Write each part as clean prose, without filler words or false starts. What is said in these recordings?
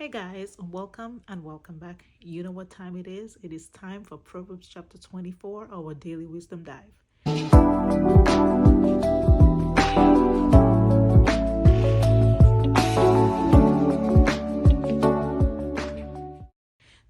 Hey guys, welcome and welcome back. You know what time it is? It is time for Proverbs chapter 24, our daily wisdom dive.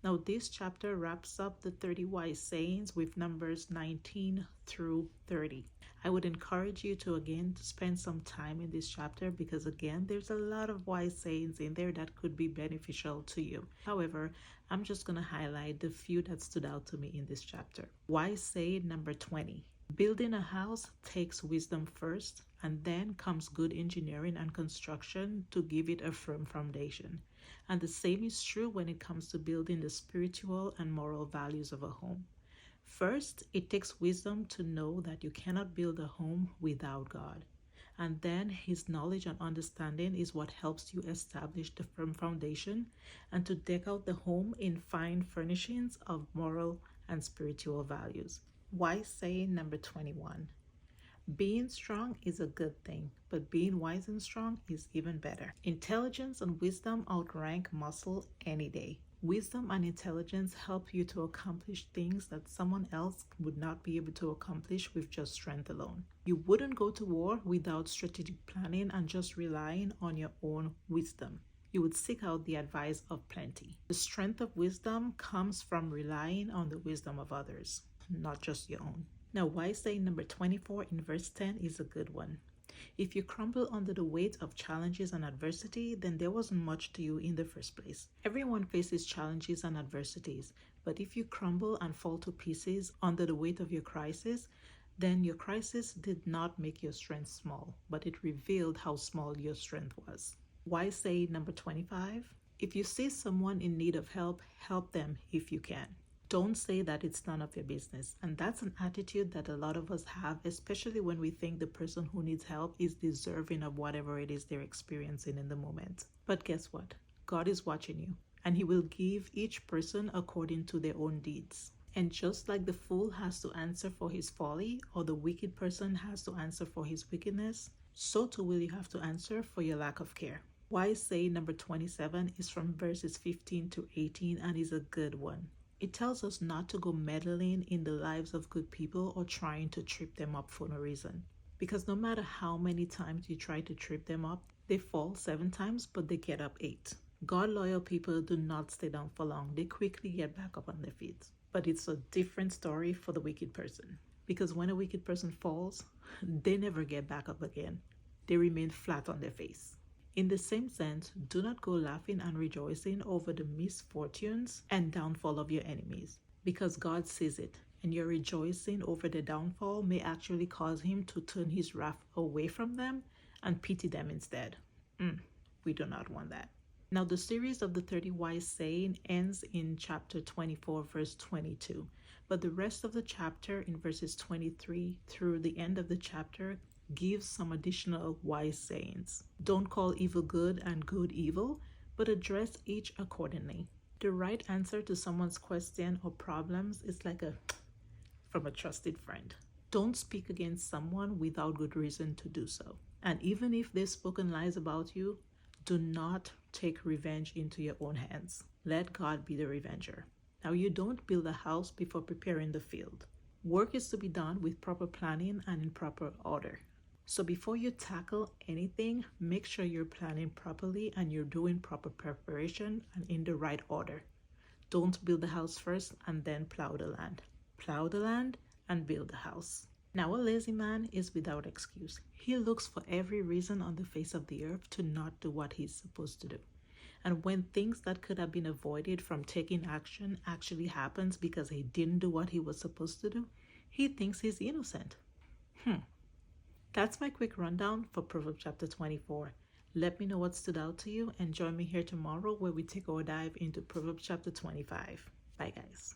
Now, this chapter wraps up the 30 wise sayings with numbers 19 through 30. I would encourage you to spend some time in this chapter because again, there's a lot of wise sayings in there that could be beneficial to you. However, I'm just going to highlight the few that stood out to me in this chapter. Wise saying number 20. Building a house takes wisdom first, and then comes good engineering and construction to give it a firm foundation. And the same is true when it comes to building the spiritual and moral values of a home. First, it takes wisdom to know that you cannot build a home without God. And then His knowledge and understanding is what helps you establish the firm foundation and to deck out the home in fine furnishings of moral and spiritual values. Wise saying number 21. Being strong is a good thing, but being wise and strong is even better. Intelligence and wisdom outrank muscle any day. Wisdom and intelligence help you to accomplish things that someone else would not be able to accomplish with just strength alone. You wouldn't go to war without strategic planning and just relying on your own wisdom. You would seek out the advice of plenty. The strength of wisdom comes from relying on the wisdom of others, not just your own. Now, wise saying number 24 in verse 10 is a good one. If you crumble under the weight of challenges and adversity, then there wasn't much to you in the first place. Everyone faces challenges and adversities, but if you crumble and fall to pieces under the weight of your crisis, then your crisis did not make your strength small, but it revealed how small your strength was. Wise saying number 25. If you see someone in need of help, help them if you can. Don't say that it's none of your business. And that's an attitude that a lot of us have, especially when we think the person who needs help is deserving of whatever it is they're experiencing in the moment. But guess what? God is watching you, and He will give each person according to their own deeds. And just like the fool has to answer for his folly, or the wicked person has to answer for his wickedness, so too will you have to answer for your lack of care. Wise saying number 27 is from verses 15 to 18 and is a good one. It tells us not to go meddling in the lives of good people or trying to trip them up for no reason. Because no matter how many times you try to trip them up, they fall 7 times, but they get up 8. God-loyal people do not stay down for long. They quickly get back up on their feet. But it's a different story for the wicked person. Because when a wicked person falls, they never get back up again. They remain flat on their face. In the same sense, do not go laughing and rejoicing over the misfortunes and downfall of your enemies, because God sees it, and your rejoicing over the downfall may actually cause Him to turn His wrath away from them and pity them instead. We do not want that. Now, the series of the 30 wise saying ends in chapter 24, verse 22, but the rest of the chapter in verses 23 through the end of the chapter gives some additional wise sayings. Don't call evil good and good evil, but address each accordingly. The right answer to someone's question or problems is like from a trusted friend. Don't speak against someone without good reason to do so. And even if they've spoken lies about you, do not take revenge into your own hands. Let God be the revenger. Now, you don't build a house before preparing the field. Work is to be done with proper planning and in proper order. So before you tackle anything, make sure you're planning properly and you're doing proper preparation and in the right order. Don't build the house first and then plow the land. Plow the land and build the house. Now, a lazy man is without excuse. He looks for every reason on the face of the earth to not do what he's supposed to do. And when things that could have been avoided from taking action actually happens because he didn't do what he was supposed to do, he thinks he's innocent. That's my quick rundown for Proverbs chapter 24. Let me know what stood out to you and join me here tomorrow where we take our dive into Proverbs chapter 25. Bye, guys.